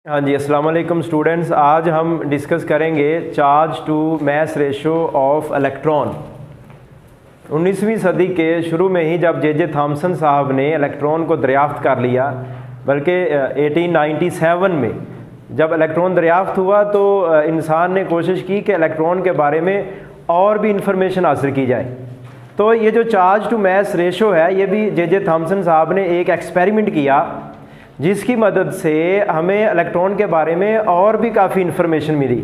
हाँ जी, अस्सलाम वालेकुम स्टूडेंट्स। आज हम डिस्कस करेंगे charge to mass ratio of electron. 19वीं सदी के शुरू में ही जब जे थॉमसन साहब ने इलेक्ट्रॉन को दरियाफ्त कर लिया, बल्कि 1897 में जब इलेक्ट्रॉन दरियाफ्त हुआ तो इंसान ने कोशिश की कि इलेक्ट्रॉन के बारे में और भी इंफॉर्मेशन हासिल की जाए। तो ये जो चार्ज टू मास रेशो है, ये भी जे थॉमसन साहब ने एक एक्सपेरिमेंट किया जिसकी मदद से हमें इलेक्ट्रॉन के बारे में और भी काफ़ी इन्फॉर्मेशन मिली।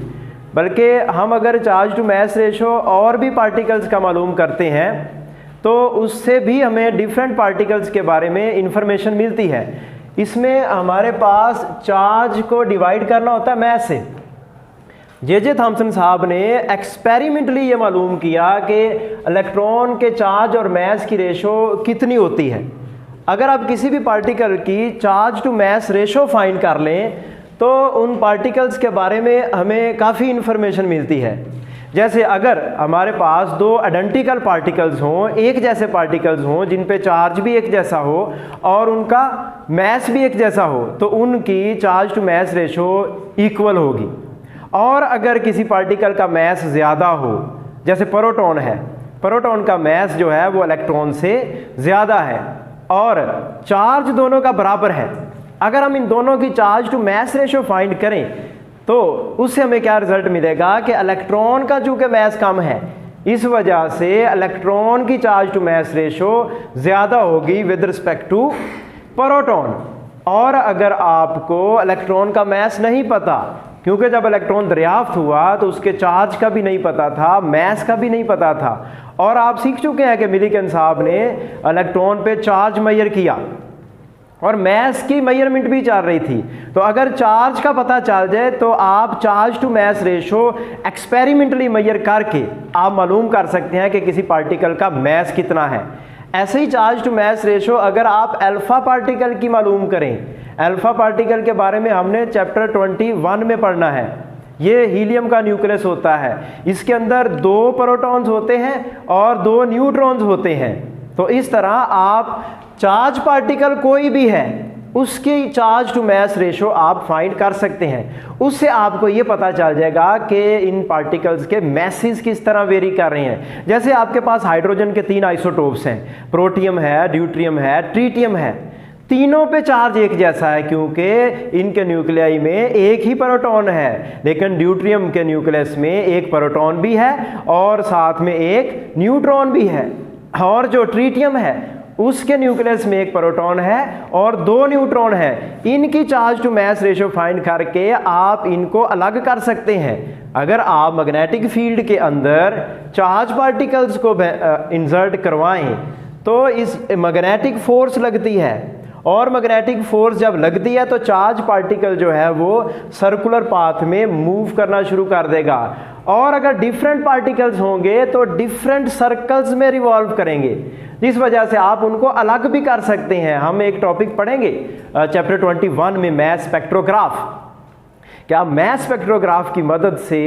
बल्कि हम अगर चार्ज टू मास रेशो और भी पार्टिकल्स का मालूम करते हैं तो उससे भी हमें डिफरेंट पार्टिकल्स के बारे में इन्फॉर्मेशन मिलती है। इसमें हमारे पास चार्ज को डिवाइड करना होता है मास से। जे थॉमसन साहब ने एक्सपेरिमेंटली ये मालूम किया कि इलेक्ट्रॉन के चार्ज और मास की रेशो कितनी होती है। अगर आप किसी भी पार्टिकल की charge to mass ratio find कर लें तो उन पार्टिकल्स के बारे में हमें काफ़ी इन्फॉर्मेशन मिलती है। जैसे अगर हमारे पास दो आइडेंटिकल पार्टिकल्स हों, एक जैसे पार्टिकल्स हों जिन पे चार्ज भी एक जैसा हो और उनका मास भी एक जैसा हो, तो उनकी charge to mass ratio equal होगी। और अगर किसी पार्टिकल का मास ज़्यादा हो, जैसे प्रोटॉन है, प्रोटॉन का मास जो है वो इलेक्ट्रॉन से ज़्यादा है और चार्ज दोनों का बराबर है, अगर हम इन दोनों की charge to mass ratio find करें तो उससे हमें क्या रिजल्ट मिलेगा कि इलेक्ट्रॉन का चूँकि मास कम है, इस वजह से इलेक्ट्रॉन की चार्ज टू मास रेशो ज़्यादा होगी विद रिस्पेक्ट टू प्रोटॉन। और अगर आपको इलेक्ट्रॉन का मास नहीं पता, क्योंकि जब इलेक्ट्रॉन दरियाफ्त हुआ तो उसके चार्ज का भी नहीं पता था, मास का भी नहीं पता था, और आप सीख चुके हैं कि मिलिकन साहब ने इलेक्ट्रॉन पे चार्ज मेजर किया और मास की मेजरमेंट भी चल रही थी। तो अगर चार्ज का पता चल जाए तो आप charge to mass ratio experimentally measure करके आप मालूम कर सकते हैं कि किसी पार्टिकल का मास कितना है। ऐसे ही चार्ज टू मास रेशो अगर आप अल्फा पार्टिकल की मालूम करें, अल्फा पार्टिकल के बारे में हमने चैप्टर 21 में पढ़ना है। ये हीलियम का न्यूक्लियस होता है, इसके अंदर 2 प्रोटॉन्स होते हैं और 2 न्यूट्रॉन्स होते हैं। तो इस तरह आप चार्ज पार्टिकल कोई भी है उसकी चार्ज टू मास रेशो आप फाइंड कर सकते हैं। उससे आपको ये पता चल जाएगा कि इन पार्टिकल्स के मैसेज किस तरह वेरी कर रहे हैं। जैसे आपके पास हाइड्रोजन के 3 आइसोटोप्स हैं, प्रोटियम है, ड्यूट्रियम है, ट्रीटियम है। तीनों पे चार्ज एक जैसा है क्योंकि इनके न्यूक्लियाई में एक ही प्रोटॉन है, लेकिन ड्यूट्रियम के न्यूक्लियस में एक प्रोटॉन भी है और साथ में एक न्यूट्रॉन भी है। और जो ट्रीटियम है उसके न्यूक्लियस में एक प्रोटॉन है और 2 न्यूट्रॉन है। इनकी charge to mass ratio find करके आप इनको अलग कर सकते हैं। अगर आप मैग्नेटिक फील्ड के अंदर चार्ज पार्टिकल्स को इंसर्ट करवाएं तो इस मैग्नेटिक फोर्स लगती है, और मैग्नेटिक फोर्स जब लगती है तो चार्ज पार्टिकल जो है वो सर्कुलर पाथ में मूव करना शुरू कर देगा। और अगर डिफरेंट पार्टिकल्स होंगे तो डिफरेंट सर्कल्स में रिवॉल्व करेंगे, जिस वजह से आप उनको अलग भी कर सकते हैं। हम एक टॉपिक पढ़ेंगे चैप्टर 21 में, मास स्पेक्ट्रोग्राफ। क्या मास स्पेक्ट्रोग्राफ की मदद से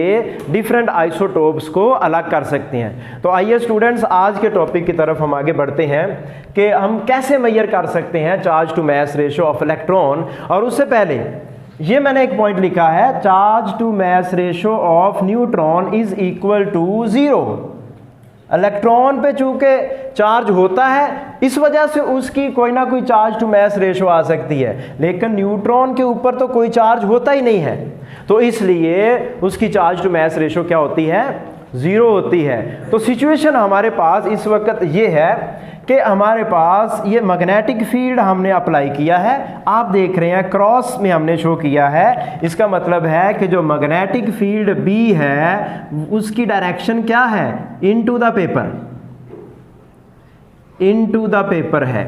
डिफरेंट आइसोटोप्स को अलग कर सकते हैं। तो आइए स्टूडेंट्स, आज के टॉपिक की तरफ हम आगे बढ़ते हैं कि हम कैसे मेजर कर सकते हैं charge to mass ratio of electron. और उससे पहले ये मैंने एक पॉइंट लिखा है, charge to mass ratio of neutron is equal to 0। Electron पे चूंकि चार्ज होता है इस वजह से उसकी कोई ना कोई चार्ज टू मास रेशो आ सकती है, लेकिन न्यूट्रॉन के ऊपर तो कोई चार्ज होता ही नहीं है, तो इसलिए उसकी चार्ज टू मास रेशो क्या होती है, 0 होती है। तो सिचुएशन हमारे पास इस वक्त ये है कि हमारे पास ये मैग्नेटिक फील्ड हमने अप्लाई किया है, आप देख रहे हैं क्रॉस में हमने शो किया है। इसका मतलब है कि जो मैग्नेटिक फील्ड B है उसकी डायरेक्शन क्या है, into the paper, into the paper है।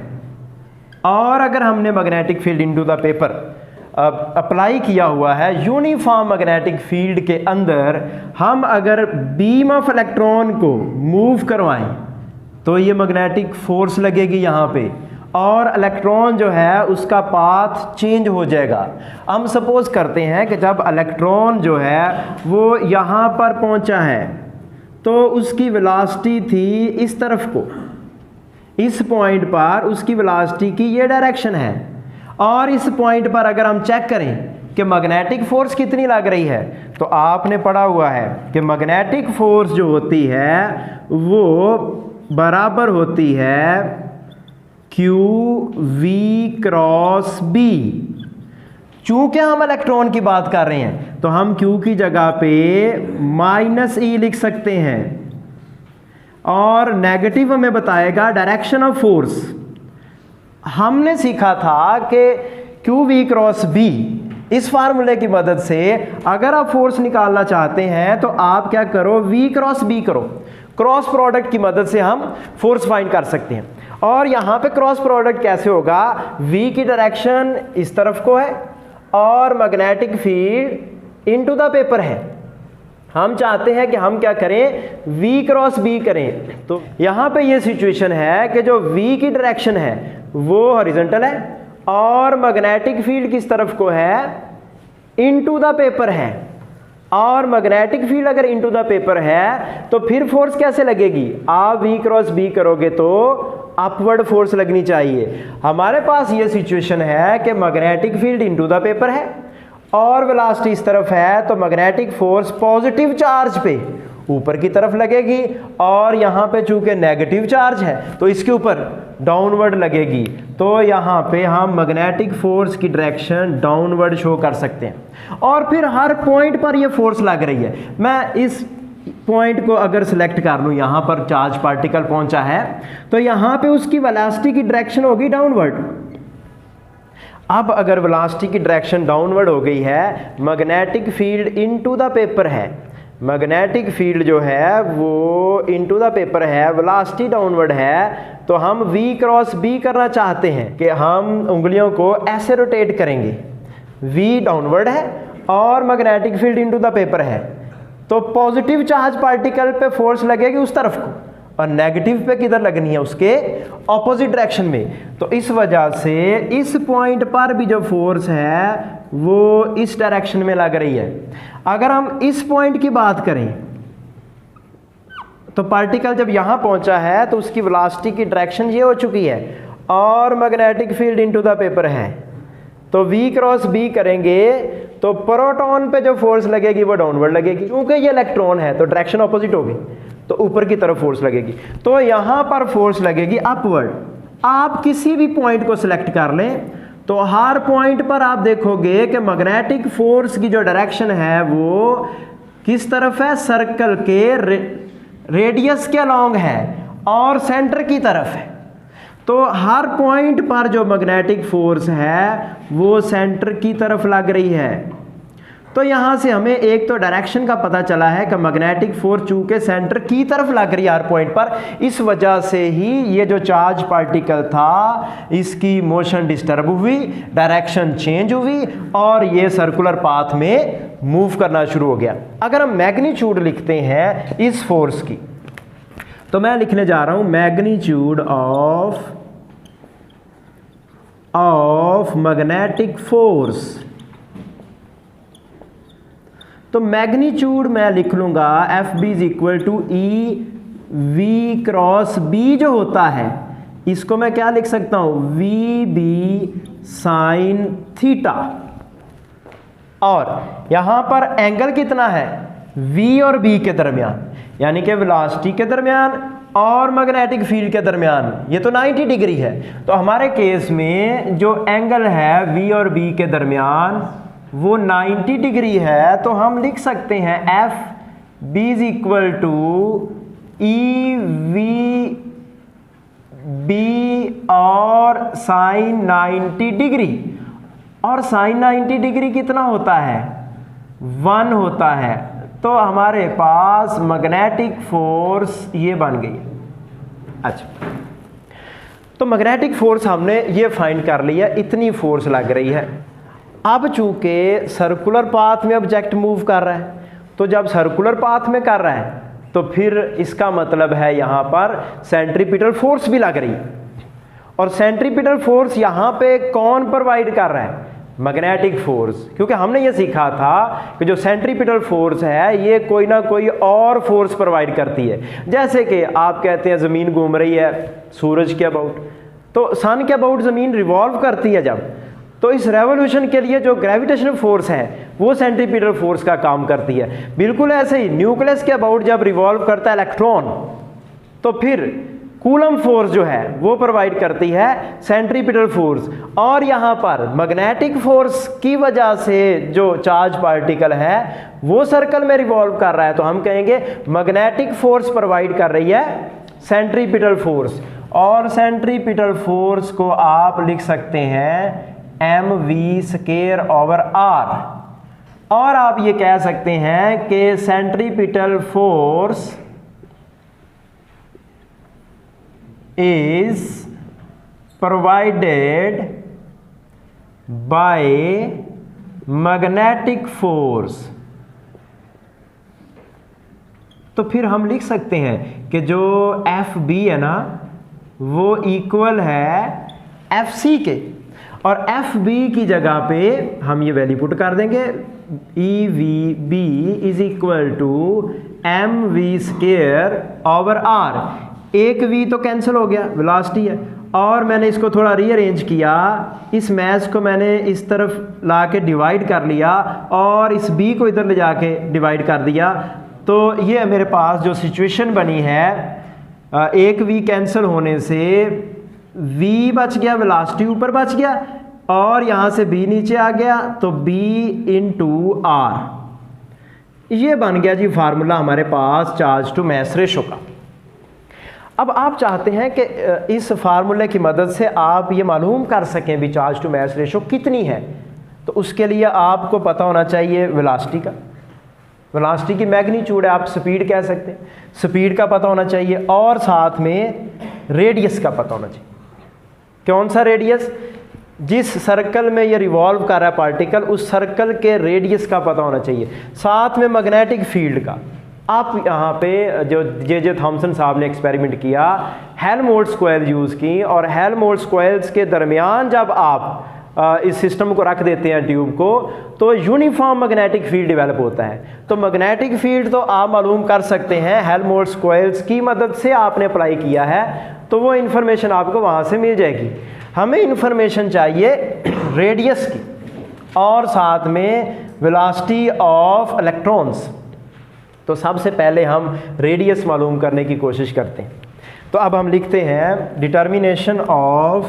और अगर हमने magnetic field into the paper apply किया हुआ है यूनिफॉर्म मैग्नेटिक फील्ड के अंदर, हम अगर बीम ऑफ इलेक्ट्रॉन को मूव करवाएं तो ये मैग्नेटिक फोर्स लगेगी यहाँ पे और इलेक्ट्रॉन जो है उसका पाथ चेंज हो जाएगा। हम सपोज करते हैं कि जब इलेक्ट्रॉन जो है वो यहाँ पर पहुँचा है तो उसकी वेलोसिटी थी इस तरफ को, इस पॉइंट पर उसकी वेलोसिटी की ये डायरेक्शन है। और इस पॉइंट पर अगर हम चेक करें कि मैग्नेटिक फोर्स कितनी लग रही है, तो आपने पढ़ा हुआ है कि मैग्नेटिक फोर्स जो होती है वो बराबर होती है क्यू वी क्रॉस बी। चूंकि हम इलेक्ट्रॉन की बात कर रहे हैं तो हम क्यू की जगह पे -e लिख सकते हैं, और नेगेटिव हमें बताएगा डायरेक्शन ऑफ फोर्स। हमने सीखा था कि क्यू वी क्रॉस बी, इस फार्मूले की मदद से अगर आप फोर्स निकालना चाहते हैं तो आप क्या करो, वी क्रॉस बी करो, क्रॉस प्रोडक्ट की मदद से हम फोर्स फाइंड कर सकते हैं। और यहाँ पे क्रॉस प्रोडक्ट कैसे होगा, v की डायरेक्शन इस तरफ को है और magnetic field into the paper है। हम चाहते हैं कि हम क्या करें, v क्रॉस b करें। तो यहाँ पे ये सिचुएशन है कि जो v की डायरेक्शन है वो हॉरिजॉन्टल है और मैग्नेटिक फील्ड किस तरफ को है, इनटू द पेपर है। और मैग्नेटिक फील्ड अगर इनटू द पेपर है तो फिर फोर्स कैसे लगेगी, आप v क्रॉस b करोगे तो अपवर्ड फोर्स लगनी चाहिए। हमारे पास ये सिचुएशन है कि magnetic field into the paper है और वेलोसिटी इस तरफ है, तो मैग्नेटिक फोर्स पॉजिटिव चार्ज पे ऊपर की तरफ लगेगी, और यहाँ पे चूंकि नेगेटिव चार्ज है तो इसके ऊपर डाउनवर्ड लगेगी। तो यहाँ पे हम मैग्नेटिक फोर्स की डायरेक्शन डाउनवर्ड शो कर सकते हैं। और फिर हर पॉइंट पर ये फोर्स लग रही है। मैं इस पॉइंट को अगर सिलेक्ट कर लूँ, यहाँ पर चार्ज पार्टिकल पहुँचा है तो यहाँ पे उसकी वेलोसिटी की डायरेक्शन होगी डाउनवर्ड। अब अगर वेलोसिटी की डायरेक्शन डाउनवर्ड हो गई है, magnetic field into the paper है, मैग्नेटिक फील्ड जो है वो इनटू द पेपर है, वेलोसिटी डाउनवर्ड है, तो हम v क्रॉस b करना चाहते हैं कि हम उंगलियों को ऐसे रोटेट करेंगे। v डाउनवर्ड है और magnetic field into the paper है, तो पॉजिटिव चार्ज पार्टिकल पे फोर्स लगेगी उस तरफ को, और नेगेटिव पे किधर लगनी है, उसके ऑपोजिट डायरेक्शन में। तो इस वजह से इस पॉइंट पर भी जो फोर्स है वो इस डायरेक्शन में लग रही है। अगर हम इस पॉइंट की बात करें तो पार्टिकल जब यहां पहुंचा है तो उसकी वेलोसिटी की डायरेक्शन ये हो चुकी है और magnetic field into the paper है, तो v क्रॉस b करेंगे तो प्रोटॉन पे जो फोर्स लगेगी वो डाउनवर्ड लगेगी। क्योंकि ये इलेक्ट्रॉन है तो डायरेक्शन ऑपोजिट होगी, तो ऊपर की तरफ फोर्स लगेगी, तो यहां पर फोर्स लगेगी अपवर्ड। आप किसी भी पॉइंट को सिलेक्ट कर लें तो हर पॉइंट पर आप देखोगे कि मैग्नेटिक फोर्स की जो डायरेक्शन है वो किस तरफ है, सर्कल के रेडियस के अलोंग है और सेंटर की तरफ है। तो हर पॉइंट पर जो मैग्नेटिक फोर्स है वो सेंटर की तरफ लग रही है। तो यहाँ से हमें एक तो डायरेक्शन का पता चला है कि मैग्नेटिक फोर्स चूंकि सेंटर की तरफ लग रही है हर पॉइंट पर, इस वजह से ही ये जो चार्ज पार्टिकल था इसकी मोशन डिस्टर्ब हुई, डायरेक्शन चेंज हुई और ये सर्कुलर पाथ में मूव करना शुरू हो गया। अगर हम मैग्नीट्यूड लिखते हैं इस फोर्स की, तो मैं लिखने जा रहा हूं मैग्नीट्यूड ऑफ मैग्नेटिक फोर्स। तो मैग्नीट्यूड मैं लिख लूंगा F B is equal to E V cross B जो होता है, इसको मैं क्या लिख सकता हूं, वी बी साइन थीटा। और यहां पर एंगल कितना है, v और b के दरमियान, यानी कि वेलोसिटी के दरमियान और मैग्नेटिक फील्ड के दरमियान, ये तो 90 डिग्री है। तो हमारे केस में जो एंगल है v और b के दरमियान वो 90 डिग्री है, तो हम लिख सकते हैं F B is equal to E V B और साइन 90 डिग्री। और साइन 90 डिग्री कितना होता है, 1 होता है। तो हमारे पास मैग्नेटिक फोर्स ये बन गई। अच्छा, तो मैग्नेटिक फोर्स हमने ये फाइंड कर लिया, इतनी फोर्स लग रही है। अब चूंकि सर्कुलर पाथ में ऑब्जेक्ट मूव कर रहा है, तो जब सर्कुलर पाथ में कर रहा है तो फिर इसका मतलब है यहाँ पर सेंट्रीपिटल फोर्स भी लग रही है। और सेंट्रीपिटल फोर्स यहाँ पे कौन प्रोवाइड कर रहा है, मैग्नेटिक फोर्स। क्योंकि हमने ये सीखा था कि जो सेंट्रीपिटल फोर्स है ये कोई ना कोई और फोर्स प्रोवाइड करती है। जैसे कि आप कहते हैं ज़मीन घूम रही है सूरज के अबाउट, तो सन के अबाउट ज़मीन रिवॉल्व करती है जब, तो इस रेवोल्यूशन के लिए जो ग्रेविटेशनल फोर्स है वो सेंट्रीपिटल फोर्स का काम करती है। बिल्कुल ऐसे ही न्यूक्लियस के अबाउट जब रिवॉल्व करता है इलेक्ट्रॉन, तो फिर कूलम फोर्स जो है वो प्रोवाइड करती है सेंट्रीपिटल फोर्स। और यहाँ पर मैग्नेटिक फोर्स की वजह से जो चार्ज पार्टिकल है वो सर्कल में रिवॉल्व कर रहा है, तो हम कहेंगे मैग्नेटिक फोर्स प्रोवाइड कर रही है सेंट्रीपिटल फोर्स। और सेंट्रीपिटल फोर्स को आप लिख सकते हैं mv²/r। और आप ये कह सकते हैं कि centripetal force is provided by magnetic force। तो फिर हम लिख सकते हैं कि जो FB है ना वो इक्वल है FC के, और FB की जगह पे हम ये वैल्यू पुट कर देंगे EVB is equal to mv²/r। एक v तो कैंसिल हो गया, वेलोसिटी है, और मैंने इसको थोड़ा रीअरेंज किया, इस मैच को मैंने इस तरफ ला के डिवाइड कर लिया और इस b को इधर ले जाके डिवाइड कर दिया। तो ये मेरे पास जो सिचुएशन बनी है, एक v कैंसिल होने से v बच गया, वेलोसिटी ऊपर बच गया, और यहाँ से b नीचे आ गया, तो b × r। ये बन गया जी फार्मूला हमारे पास चार्ज टू मास रेशो का। अब आप चाहते हैं कि इस फार्मूले की मदद से आप ये मालूम कर सकें भी चार्ज टू मास रेशो कितनी है, तो उसके लिए आपको पता होना चाहिए वेलोसिटी का, वेलोसिटी की मैग्नीट्यूड है, आप स्पीड कह सकते हैं, स्पीड का पता होना चाहिए, और साथ में रेडियस का पता होना चाहिए। कौन सा रेडियस? जिस सर्कल में ये रिवॉल्व कर रहा है पार्टिकल, उस सर्कल के रेडियस का पता होना चाहिए, साथ में मैग्नेटिक फील्ड का। आप यहाँ पे जो जे थॉमसन साहब ने एक्सपेरिमेंट किया, हेल्महोल्ट्ज़ कॉइल यूज़ की, और हेल्महोल्ट्ज़ कॉइल्स के दरमियान जब आप इस सिस्टम को रख देते हैं ट्यूब को, तो यूनिफॉर्म मैग्नेटिक फील्ड डेवलप होता है। तो मैग्नेटिक फील्ड तो आप मालूम कर सकते हैं हेल्महोल्ट्ज़ कॉइल्स की मदद से, आपने अप्लाई किया है तो वो इन्फॉर्मेशन आपको वहाँ से मिल जाएगी। हमें इन्फॉर्मेशन चाहिए रेडियस की और साथ में वेलोसिटी ऑफ इलेक्ट्रॉन्स। तो सबसे पहले हम रेडियस मालूम करने की कोशिश करते हैं। तो अब हम लिखते हैं determination of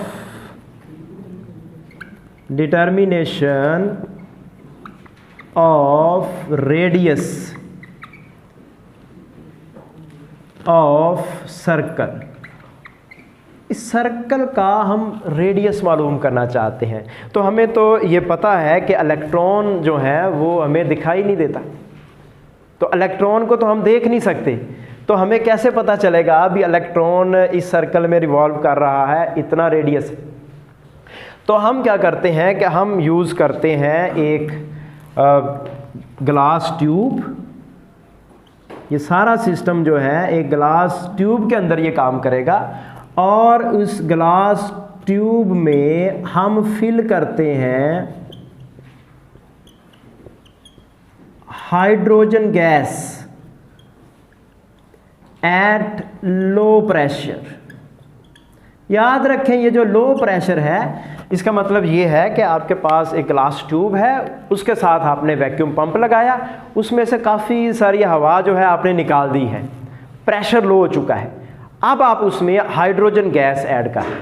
radius of circle. इस सर्कल का हम रेडियस मालूम करना चाहते हैं। तो हमें तो ये पता है कि इलेक्ट्रॉन जो है वो हमें दिखाई नहीं देता, तो इलेक्ट्रॉन को तो हम देख नहीं सकते, तो हमें कैसे पता चलेगा अभी इलेक्ट्रॉन इस सर्कल में रिवॉल्व कर रहा है, इतना रेडियस है। तो हम क्या करते हैं कि हम यूज़ करते हैं एक ग्लास ट्यूब। ये सारा सिस्टम जो है एक ग्लास ट्यूब के अंदर ये काम करेगा, और उस ग्लास ट्यूब में हम फिल करते हैं hydrogen gas at low pressure. याद रखें ये जो लो प्रेशर है इसका मतलब ये है कि आपके पास एक ग्लास ट्यूब है, उसके साथ आपने वैक्यूम पंप लगाया, उसमें से काफ़ी सारी हवा जो है आपने निकाल दी है, प्रेशर लो हो चुका है। अब आप उसमें हाइड्रोजन गैस ऐड करें,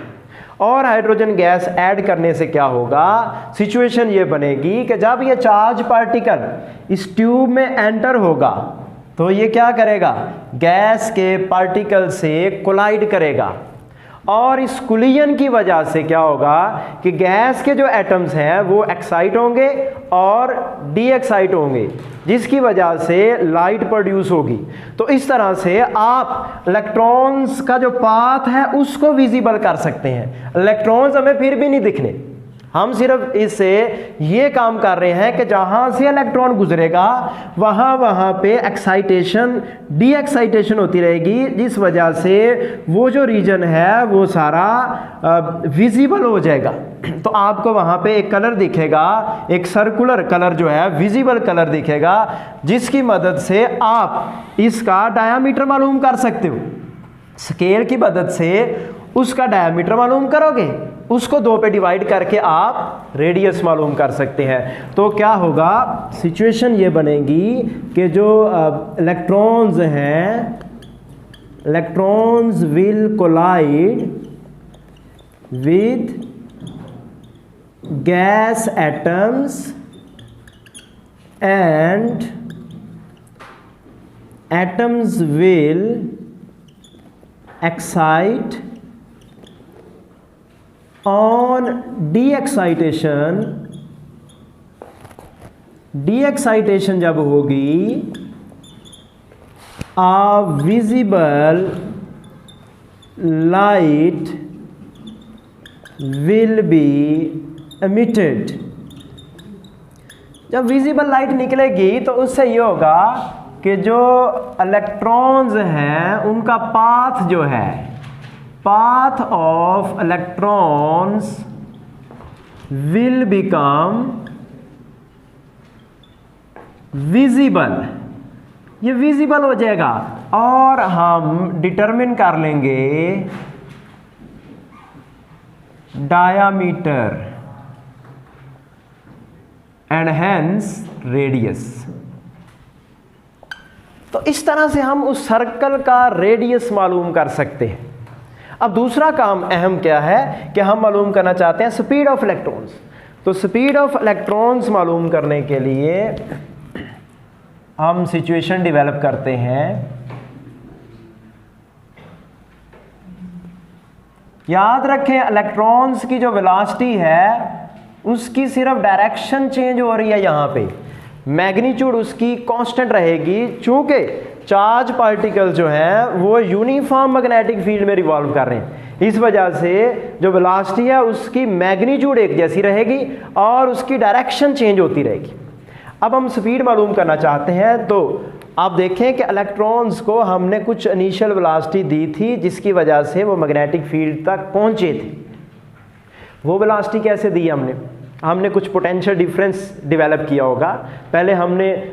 और हाइड्रोजन गैस ऐड करने से क्या होगा, सिचुएशन ये बनेगी कि जब ये चार्ज पार्टिकल इस ट्यूब में एंटर होगा तो ये क्या करेगा, गैस के पार्टिकल से कोलाइड करेगा, और इस कोलिजन की वजह से क्या होगा कि गैस के जो एटम्स हैं वो एक्साइट होंगे और डी एक्साइट होंगे, जिसकी वजह से लाइट प्रोड्यूस होगी। तो इस तरह से आप इलेक्ट्रॉन्स का जो पाथ है उसको विजिबल कर सकते हैं। इलेक्ट्रॉन्स हमें फिर भी नहीं दिखने, हम सिर्फ इससे ये काम कर रहे हैं कि जहाँ से इलेक्ट्रॉन गुजरेगा वहाँ पे एक्साइटेशन डी एक्साइटेशन होती रहेगी, जिस वजह से वो जो रीजन है वो सारा विजिबल हो जाएगा। तो आपको वहाँ पे एक कलर दिखेगा, एक सर्कुलर कलर जो है विजिबल कलर दिखेगा, जिसकी मदद से आप इसका डायामीटर मालूम कर सकते हो। स्केल की मदद से उसका डायामीटर मालूम करोगे उसको 2 पे डिवाइड करके आप रेडियस मालूम कर सकते हैं। तो क्या होगा, सिचुएशन ये बनेगी कि जो इलेक्ट्रॉन्स हैं, electrons will collide with gas atoms and atoms will excite on de-excitation जब होगी, a visible light will be emitted। जब विजिबल लाइट निकलेगी तो उससे ये होगा कि जो इलेक्ट्रॉन्स हैं उनका पाथ जो है, path of electrons will become visible, ये विजिबल हो जाएगा। और हम डिटरमिन कर लेंगे डायामीटर एंड हेंस रेडियस। तो इस तरह से हम उस सर्कल का रेडियस मालूम कर सकते हैं। अब दूसरा काम अहम क्या है कि हम मालूम करना चाहते हैं स्पीड ऑफ इलेक्ट्रॉन्स। तो स्पीड ऑफ इलेक्ट्रॉन्स मालूम करने के लिए हम सिचुएशन डेवलप करते हैं। याद रखें, इलेक्ट्रॉन्स की जो वेलोसिटी है उसकी सिर्फ डायरेक्शन चेंज हो रही है, यहाँ पे मैग्नीट्यूड उसकी कांस्टेंट रहेगी। चूंकि चार्ज पार्टिकल जो हैं वो यूनिफॉर्म मैग्नेटिक फील्ड में रिवॉल्व कर रहे हैं, इस वजह से जो वेलोसिटी है उसकी मैग्नीट्यूड एक जैसी रहेगी और उसकी डायरेक्शन चेंज होती रहेगी। अब हम स्पीड मालूम करना चाहते हैं। तो आप देखें कि इलेक्ट्रॉन्स को हमने कुछ इनिशियल वेलोसिटी दी थी जिसकी वजह से वो मैग्नेटिक फील्ड तक पहुंचे थे। वो वेलोसिटी कैसे दी हमने कुछ पोटेंशियल डिफरेंस डेवलप किया होगा। पहले हमने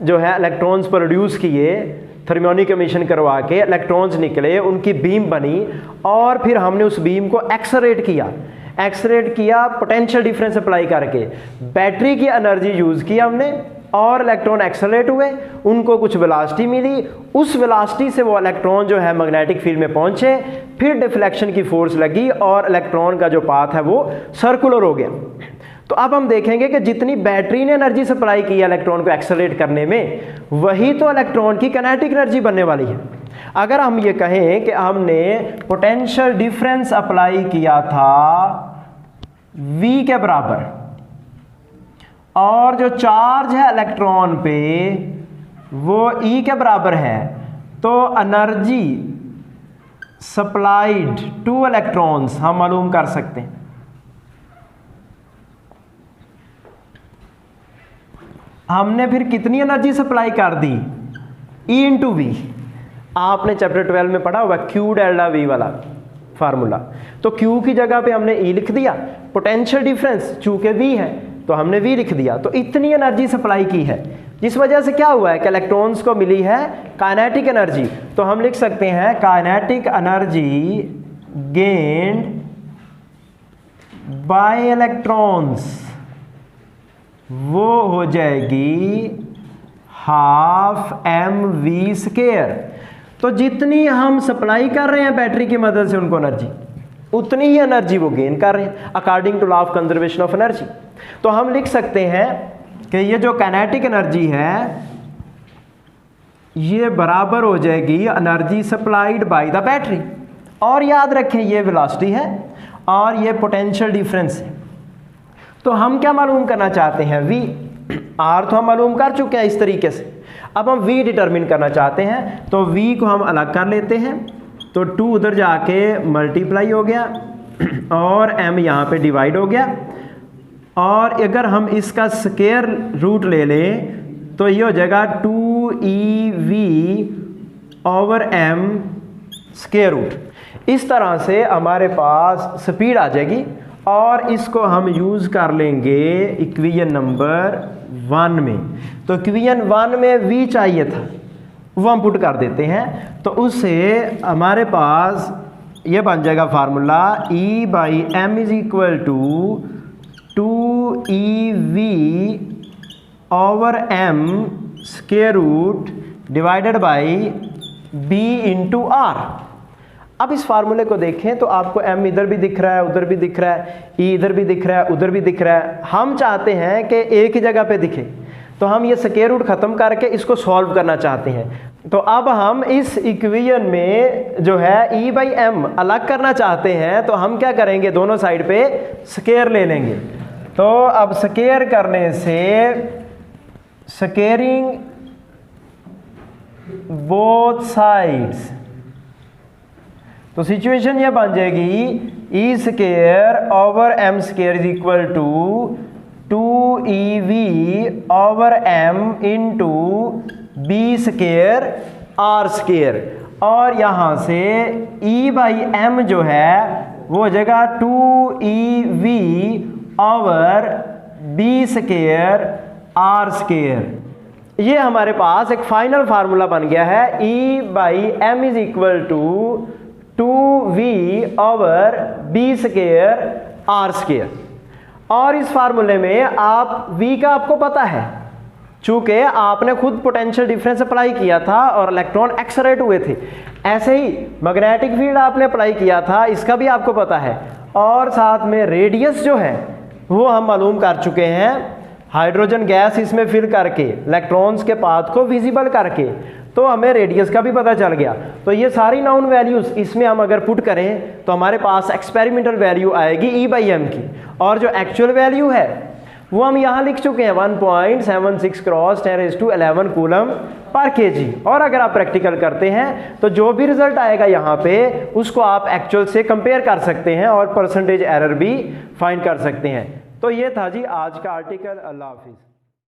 जो है इलेक्ट्रॉन्स प्रोड्यूस किए, थर्मियोनिक एमिशन करवा के इलेक्ट्रॉन्स निकले, उनकी बीम बनी और फिर हमने उस बीम को एक्सलरेट किया पोटेंशियल डिफरेंस अप्लाई करके। बैटरी की एनर्जी यूज़ की हमने और इलेक्ट्रॉन एक्सेलरेट हुए, उनको कुछ वेलोसिटी मिली, उस वेलोसिटी से वो इलेक्ट्रॉन जो है मैग्नेटिक फील्ड में पहुंचे, फिर डिफ्लेक्शन की फोर्स लगी और इलेक्ट्रॉन का जो पाथ है वो सर्कुलर हो गया। तो अब हम देखेंगे कि जितनी बैटरी ने एनर्जी सप्लाई की है इलेक्ट्रॉन को एक्सेलरेट करने में, वही तो इलेक्ट्रॉन की काइनेटिक एनर्जी बनने वाली है। अगर हम ये कहें कि हमने पोटेंशियल डिफरेंस अप्लाई किया था V के बराबर और जो चार्ज है इलेक्ट्रॉन पे वो E के बराबर है, तो एनर्जी सप्लाइड टू इलेक्ट्रॉन्स हम मालूम कर सकते हैं। हमने फिर कितनी एनर्जी सप्लाई कर दी, E इंटू वी। आपने चैप्टर 12 में पढ़ा होगा Q डेल्टा V वाला फार्मूला। तो Q की जगह पे हमने E लिख दिया, पोटेंशियल डिफरेंस चूंकि V है तो हमने V लिख दिया। तो इतनी एनर्जी सप्लाई की है, जिस वजह से क्या हुआ है कि इलेक्ट्रॉन्स को मिली है काइनेटिक एनर्जी। तो हम लिख सकते हैं kinetic energy gained by electrons वो हो जाएगी हाफ mv²। तो जितनी हम सप्लाई कर रहे हैं बैटरी की मदद से उनको एनर्जी, उतनी ही एनर्जी वो गेन कर रहे हैं according to law of conservation of energy. तो हम लिख सकते हैं कि ये जो काइनेटिक एनर्जी है ये बराबर हो जाएगी energy supplied by the battery. और याद रखें ये वेलोसिटी है और ये पोटेंशियल डिफरेंस है। तो हम क्या मालूम करना चाहते हैं, V। R तो हम मालूम कर चुके हैं इस तरीके से। अब हम V डिटरमिन करना चाहते हैं, तो V को हम अलग कर लेते हैं। तो 2 उधर जाके मल्टीप्लाई हो गया और m यहाँ पे डिवाइड हो गया। और अगर हम इसका स्क्वायर रूट ले लें तो ये हो जाएगा 2ev over m square root. इस तरह से हमारे पास स्पीड आ जाएगी और इसको हम यूज़ कर लेंगे इक्वेशन नंबर 1 में। तो इक्वेशन 1 में V चाहिए था, वो हम पुट कर देते हैं। तो उससे हमारे पास ये बन जाएगा formula E/m is equal to 2EV/m square root divided by B into R। अब इस फार्मूले को देखें तो आपको m इधर भी दिख रहा है, उधर भी दिख रहा है, e इधर भी दिख रहा है, उधर भी दिख रहा है। हम चाहते हैं कि एक ही जगह पे दिखे, तो हम ये स्क्वायर रूट ख़त्म करके इसको सॉल्व करना चाहते हैं। तो अब हम इस इक्वेशन में जो है E/m अलग करना चाहते हैं, तो हम क्या करेंगे, दोनों साइड पे स्क्वायर ले लेंगे। तो अब स्क्वायर करने से स्क्वेयरिंग बोथ साइड्स, तो सिचुएशन ये बन जाएगी E²/m² is equal to 2EV/m into B²R²। और यहाँ से E/m जो है वो हो जाएगा 2EV/B²R²। ये हमारे पास एक फाइनल फार्मूला बन गया है। E/m is equal to 2V/B²R²। और इस फार्मूले में आप V का आपको पता है, चूंकि आपने खुद पोटेंशियल डिफरेंस अप्लाई किया था और इलेक्ट्रॉन एक्सेलरेट हुए थे। ऐसे ही मैग्नेटिक फील्ड आपने अप्लाई किया था, इसका भी आपको पता है। और साथ में रेडियस जो है वो हम मालूम कर चुके हैं, हाइड्रोजन गैस इसमें फिल करके इलेक्ट्रॉन्स के पाथ को विजिबल करके, तो हमें रेडियस का भी पता चल गया। तो ये सारी नाउन वैल्यूज इसमें हम अगर पुट करें तो हमारे पास एक्सपेरिमेंटल वैल्यू आएगी E/m की, और जो एक्चुअल वैल्यू है वो हम यहाँ लिख चुके हैं 1.76 × 10⁻11 कूलम पर kg। और अगर आप प्रैक्टिकल करते हैं तो जो भी रिजल्ट आएगा यहाँ पे उसको आप एक्चुअल से कंपेयर कर सकते हैं और परसेंटेज एरर भी फाइंड कर सकते हैं। तो ये था जी आज का आर्टिकल। अल्लाह हाफिज़।